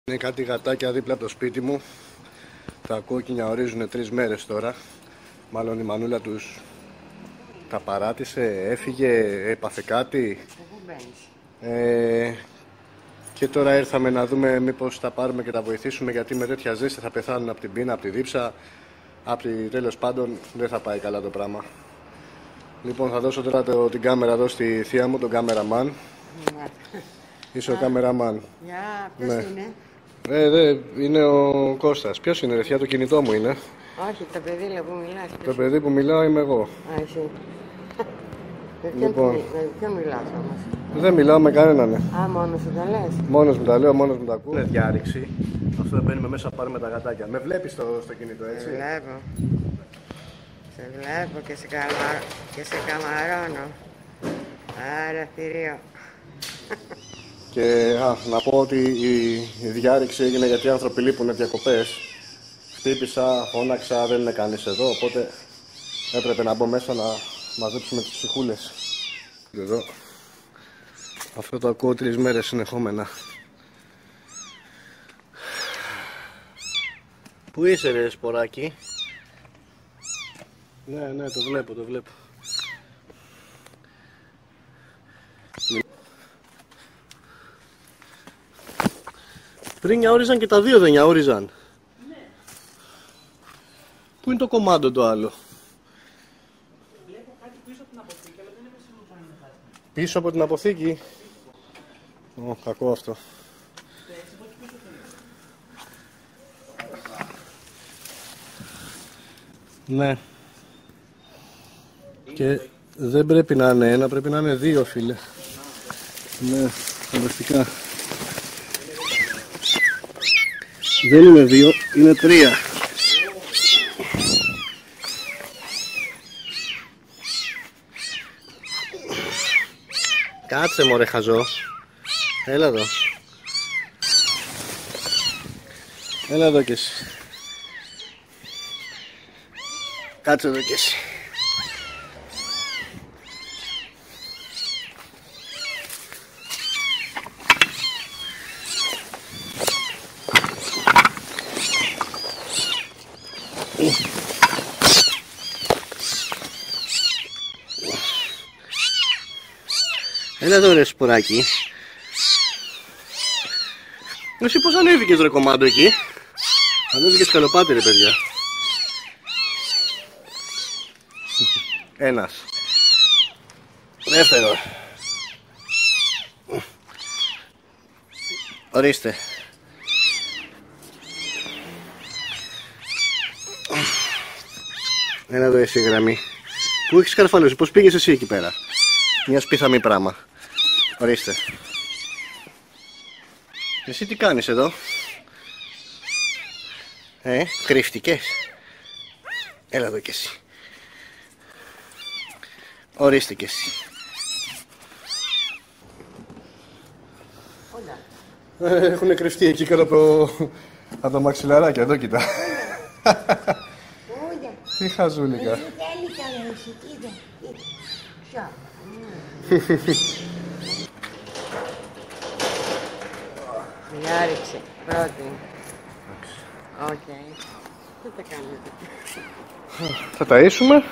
Είναι κάτι γατάκια δίπλα από το σπίτι μου. Τα κόκκινα ορίζουν 3 μέρες τώρα. Μάλλον η μανούλα τους τα παράτησε, έφυγε, έπαθε κάτι. Και τώρα ήρθαμε να δούμε μήπως τα πάρουμε και τα βοηθήσουμε, γιατί με τέτοια ζέστη θα πεθάνουν από την πείνα, από τη δίψα, τέλος πάντων δεν θα πάει καλά το πράγμα. Λοιπόν, θα δώσω τώρα την κάμερα εδώ στη θεία μου, τον κάμεραμαν. Είσαι ο κάμεραμαν. Ποιος είναι? Είναι ο Κώστας. Ποιος είναι, ρε θεία, το κινητό μου είναι. Όχι, το παιδί που μιλάς. Το παιδί που μιλάω είμαι εγώ. Α, εσύ. Λοιπόν. Με ποιον μιλάς όμως? Δεν μιλάω με κανέναν. Α, μόνος σου τα λες? Μόνος μου τα λέω, μόνος μου τα ακούω. Είναι διάρρηξη. Αυτό δεν μπαίνουμε μέσα, πάρουμε τα γατάκια. Με βλέπεις στο κινητό, έτσι? Σε βλέπω. Σε βλέπω και σε καμαρώνω. Άρα θηρίο. Και να πω ότι η διάρρηξη έγινε γιατί οι άνθρωποι λείπουν διακοπές. Χτύπησα, φώναξα, δεν είναι κανείς εδώ, οπότε έπρεπε να μπω μέσα να μαζέψουμε τις ψυχούλες. Εδώ. Αυτό το ακούω 3 μέρες συνεχόμενα. Πού είσαι, ρε σποράκι? Ναι, το βλέπω. Πριν νιαούριζαν και τα δύο, δεν νιαούριζαν? Ναι. Πού είναι το κομμάτι το άλλο? Βλέπω κάτι πίσω από την αποθήκη, αλλά δεν είμαι σίγουρος αν είναι κάτι. Πίσω από την αποθήκη? Κακό αυτό. Ναι. Και δεν πρέπει να είναι ένα, πρέπει να είναι 2, φίλε. Ναι, φανταστικά. Δεν είναι 2, είναι 3. Κάτσε μωρέ χαζό. Έλα εδώ. Έλα εδώ κι εσύ. Κάτσε εδώ κι εσύ. Έλα εδώ ρε σποράκι. Εσύ πως ανέβηκες ρε κομμάτι εκεί? Ανέβηκες καλοπάτι ρε παιδιά. Ένας. Δεύτερο. Ορίστε. Έλα εδώ εσύ γραμμή. Πού έχεις καρφαλώσει, πως πήγες εσύ εκεί πέρα? Μια σπίθαμη πράγμα. Ορίστε. Εσύ τι κάνεις εδώ? Κρύφτηκες? Έλα εδώ κι εσύ. Ορίστε κι εσύ. Έχουνε κρυφτεί εκεί κάτω από το μαξιλαράκι. Εδώ κοίτα. Τι χαζούλικα. Διάρρηξε, πρώτη. Οκ. Τι θα κάνετε? Θα ταΐσουμε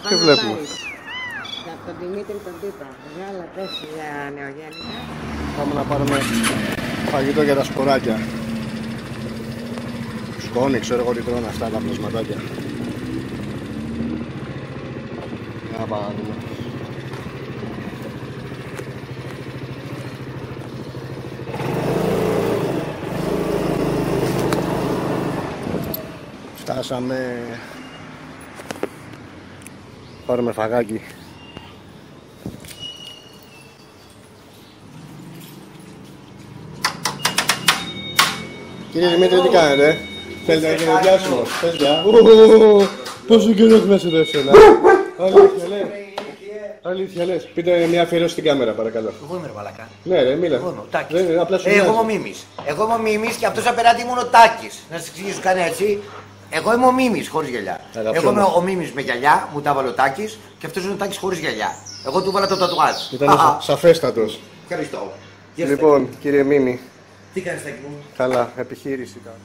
και βλέπουμε. Για τον Δημήτρη τον Τύπα. Μεγάλα πέσει για νεογέννητα. Πάμε να πάρουμε φαγητό για τα σποράκια. Σκόνη, ξέρω εγώ τι τρώνε αυτά τα πλασματάκια. Να πάμε να δούμε. Φτάσαμε. Πάρουμε φαγάκι. Κύριε Δημήτρη, τι κάνετε? Θέλετε να γίνει διάσημος? Πόσο καιρό έχουμε εδώ εσένα? Αλήθεια λες. Πείτε μια αφιέρωση στην κάμερα παρακαλώ. Εγώ είμαι ρε μαλακά. Ναι ρε, μίλα. Εγώ είμαι ο Μίμης. Εγώ είμαι ο Μίμης και αυτός απέναντι ήμουν ο Τάκης. Να σας εξηγήσω κάνει έτσι. Εγώ είμαι ο Μίμης χωρίς γυαλιά. Εγώ είμαι ο Μίμης με γυαλιά, μου τα βάλω ο Τάκης και αυτός είναι ο Τάκης χωρίς γυαλιά. Εγώ του βάλα το τατουάζ. Ήταν σαφέστατος. Ευχαριστώ. Λοιπόν, κύριε Μίμη, Τι κάνεις Τάκη μου? Καλά, επιχείρηση κάνω.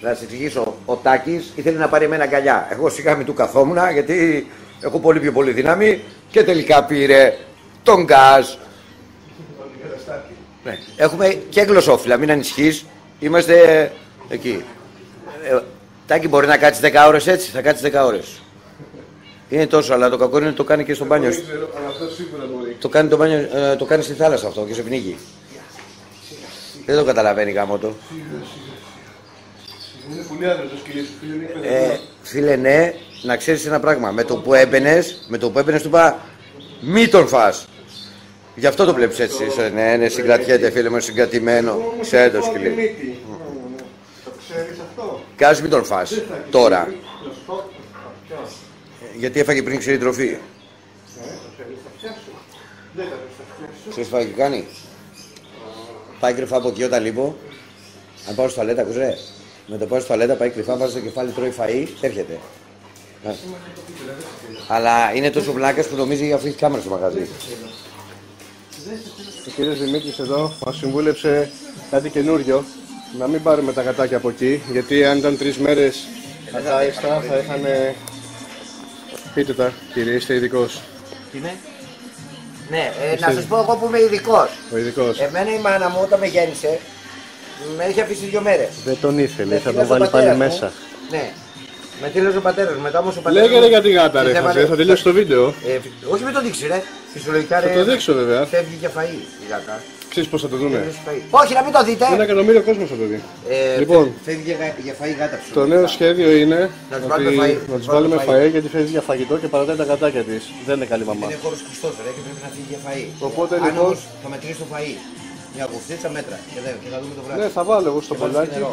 Να σας εξηγήσω, ο Τάκης ήθελε να πάρει εμένα αγκαλιά. Εγώ σιγά μην του καθόμουν γιατί έχω πολύ πιο πολύ δύναμη και τελικά πήρε τον γκάζ. Ναι. Έχουμε και γλωσσόφυλλα, μην ανησυχείς. Είμαστε εκεί. Τάκη μπορεί να κάτσει 10 ώρες έτσι, θα κάτσει 10 ώρες. Είναι τόσο, αλλά το κακό είναι ότι το κάνει και στο μπάνιο. Δεν ξέρω, αλλά αυτό σίγουρα μπορεί. Το κάνει, το κάνει στη θάλασσα αυτό και σε πνίγει. Δεν το καταλαβαίνει γάμο το. Είναι πολύ άδερφος κύριε σου, Φίλε, ναι, να ξέρεις ένα πράγμα. Με το που έμπαινες, του είπα μη τον φας. Γι' αυτό το βλέπεις έτσι. Ναι, συγκρατιέται φίλε μου, συγκρατημένο. Ξέρετε το σκυλί. Το ξέρεις αυτό? Κάτσε μην τον φας. Τώρα. Γιατί έφαγε πριν ξηρή τροφή. Ξέρεις φάγει και κάνει. Πάει κρυφά από εκεί όταν λείπω. Αν πάω στο τουαλέτα, ακούς ρε. Με το πάω στο τουαλέτα, πάει κρυφά, βάζει το κεφάλι, τρώει φαΐ, έρχεται. Αλλά είναι τόσο βλάκας που νομίζει ότι έχει κάμερα στο μαγαζί. Ο κύριος Δημήτρης εδώ μας συμβούλεψε κάτι καινούριο. Να μην πάρουμε τα γατάκια από εκεί, γιατί αν ήταν 3 μέρες ακάριστα θα είχαν... Πείτε τα κύριε, είστε ειδικός. Τι είναι? Ναι, να σας πω εγώ που είμαι ειδικός. Ο ειδικός. Εμένα η μάνα μου όταν με γέννησε, με είχε αφήσει 2 μέρες. Δεν τον ήθελε, θα τον βάλει πάλι μέσα. Ναι. Με τήλωσε ο πατέρας μου, μετά όμως ο πατέρας Λέγε ρε για τη γάτα ρε, θα τελειώσει το βίντεο. Όχι με το δείξει ρε, φυσιολογικά ρε. Θα το δείξω βέβαια. Φεύγει για φαΐ η γάτα. Ξέρεις πώς θα το δούνε? Όχι, να μην το δείτε. 1 εκατομμύριο κόσμος θα το δει. Λοιπόν, φεύγει για φαΐ η γάτα. το νέο σχέδιο είναι να τους βάλουμε φαΐ γιατί φεύγει για φαγητό και παρατάει τα γατάκια της. Δεν είναι καλή μαμά. Είναι χώρος κλειστός ρε και πρέπει να φύγει για φαΐ. Οπότε αν λοιπόν... όμως θα μετρήσει το φαΐ, μια κουφτίτσα μέτρα και θα δούμε το βράδυ. Ναι, θα βάλω εγώ στο πολλάκι.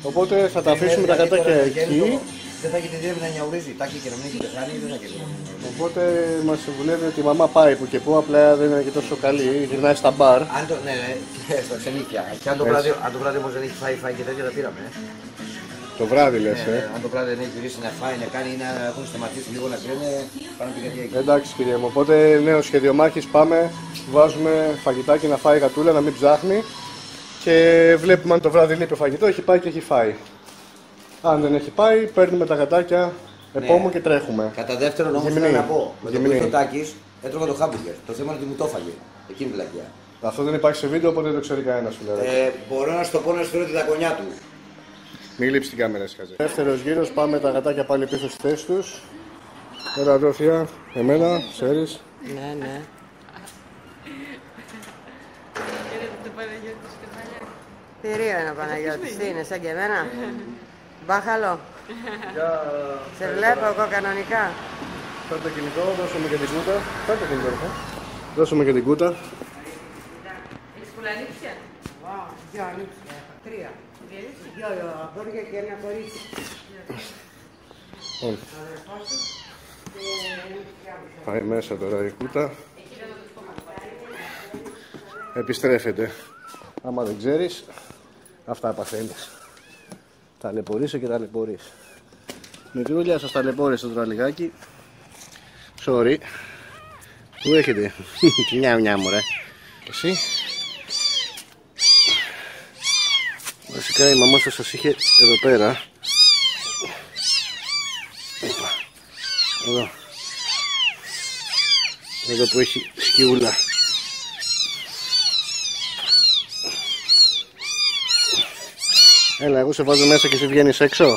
Οπότε θα τα αφήσουμε τα γατάκια εκεί. Δεν θα έχει την δύναμη να νιαουρίζει, τάκι και να μην έχει πεθάνει, δεν θα έχει. Οπότε μας συμβουλεύει ότι η μαμά πάει που και που, απλά δεν είναι και τόσο καλή, γυρνάει στα μπαρ. Αν το, ναι, στα ξενύχια. Και αν το βράδυ όμως δεν έχει φάει και τέτοια, τα πήραμε. Το βράδυ λες, Αν το βράδυ δεν έχει γυρίσει να φάει, να κάνει ή να έχουν σταματήσει λίγο να κρίνε, πάνε πηγαίνει εκεί. Εντάξει κύριε μου, οπότε νέο σχέδιο μάχης, πάμε, βάζουμε φαγητάκι να φάει η γατούλα, να μην ψάχνει. Και βλέπουμε αν το βράδυ λείπει το φαγητό, έχει πάει και έχει φάει. Αν δεν έχει πάει, παίρνουμε τα γατάκια επόμενο και τρέχουμε. Κατά δεύτερον, όμως θέλω να πω: με το που ήρθε ο Τάκης, έτρωγα το χάμπουργκερ. Το θέμα είναι ότι μου το έφαγε. Εκείνη η βλακιά. Αυτό δεν υπάρχει σε βίντεο, οπότε δεν το ξέρει κανένα σου λέει. Μπορώ να σου το πω να σου φέρω τη δακονιά του. Μην λείψει την κάμερα, σκάζε. Δεύτερος γύρος, πάμε τα γατάκια πάλι πίσω στη θέση τους. Έλα εδώ, θεία, εμένα, ξέρεις. Ναι, ναι. Θηρίο είναι ο Παναγιώτης, τι είναι, σαν και εμένα. Μπάχαλο. Σε βλέπω εγώ κανονικά. Φέρ' το κινητό, δώσουμε και την κούτα. Φέρ' το κινητό, δώσουμε και την κούτα. Έχεις πολλά ανήψια? Δυο ανήψια, 3. Δυο αγόρια και ένα κορίτσι. Πάει μέσα τώρα η κούτα. Επιστρέφεται. Άμα δεν ξέρεις, αυτά παθαίνεις. Ταλαιπωρείσαι και ταλαιπωρείς. Μικρούλια, σας ταλαιπώρησα τώρα λιγάκι. Sorry. Πού έχετε? Νιά νιά μου ρε. Εσύ. Βασικά η μαμά σας είχε εδώ πέρα. Εδώ. Εδώ που έχει σκιούλα. Έλα, εγώ σε βάζω μέσα και εσύ βγαίνεις έξω.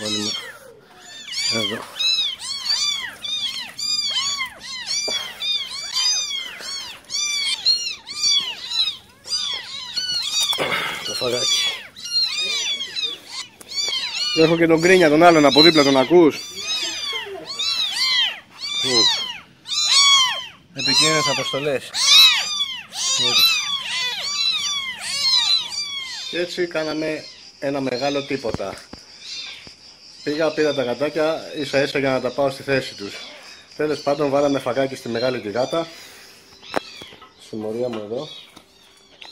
Βάλουμε εδώ. Το φαγάκι. Έχω και τον Γκρίνια τον άλλον από δίπλα, τον ακούς? Επικίνδυνες αποστολές. Και έτσι κάναμε ένα μεγάλο τίποτα. Πήρα τα γατάκια ίσα ίσα για να τα πάω στη θέση τους. Τέλος πάντων βάλαμε φαγάκι στη μεγάλη τη γάτα. Συμμορία μου εδώ.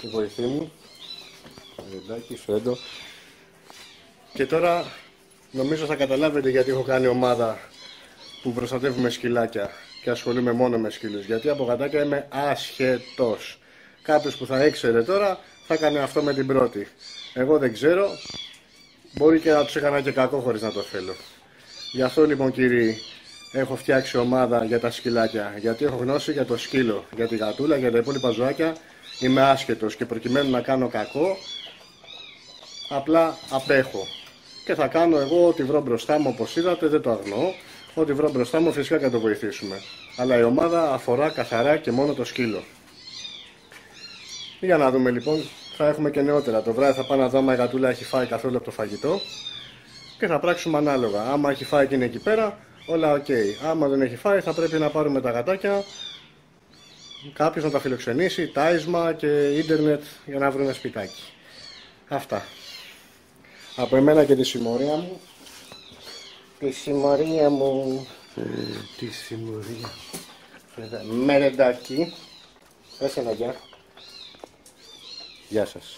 Τη βοηθή μου. Ρεντάκι, Φρέντο. Και τώρα νομίζω θα καταλάβετε γιατί έχω κάνει ομάδα που προστατεύουμε σκυλάκια και ασχολούμαι μόνο με σκύλους. Γιατί από γατάκια είμαι ασχετός. Κάποιος που θα ήξερε τώρα θα έκανε αυτό με την πρώτη. Εγώ δεν ξέρω. Μπορεί και να τους έκανα και κακό χωρίς να το θέλω. Γι' αυτό λοιπόν κύριοι έχω φτιάξει ομάδα για τα σκυλάκια. Γιατί έχω γνώση για το σκύλο, για τη γατούλα, για τα υπόλοιπα ζωάκια. Είμαι άσχετος και προκειμένου να κάνω κακό απλά απέχω. Και θα κάνω εγώ ό,τι βρω μπροστά μου, όπως είδατε, δεν το αγνοώ. Ό,τι βρω μπροστά μου φυσικά και να το βοηθήσουμε. Αλλά η ομάδα αφορά καθαρά και μόνο το σκύλο. Για να δούμε λοιπόν, θα έχουμε και νεότερα. Το βράδυ θα πάω να δω άμα η γατούλα έχει φάει καθόλου από το φαγητό και θα πράξουμε ανάλογα. Άμα έχει φάει και είναι εκεί πέρα, όλα ok. Άμα δεν έχει φάει, θα πρέπει να πάρουμε τα γατάκια, κάποιος να τα φιλοξενήσει, τάισμα και ίντερνετ για να βρούμε σπιτάκι. Αυτά. Από εμένα και τη συμμορία μου. Τη συμμορία μου. Τη συμμορία. Μερεντάκι. Πες ένα γεια. Γεια σας.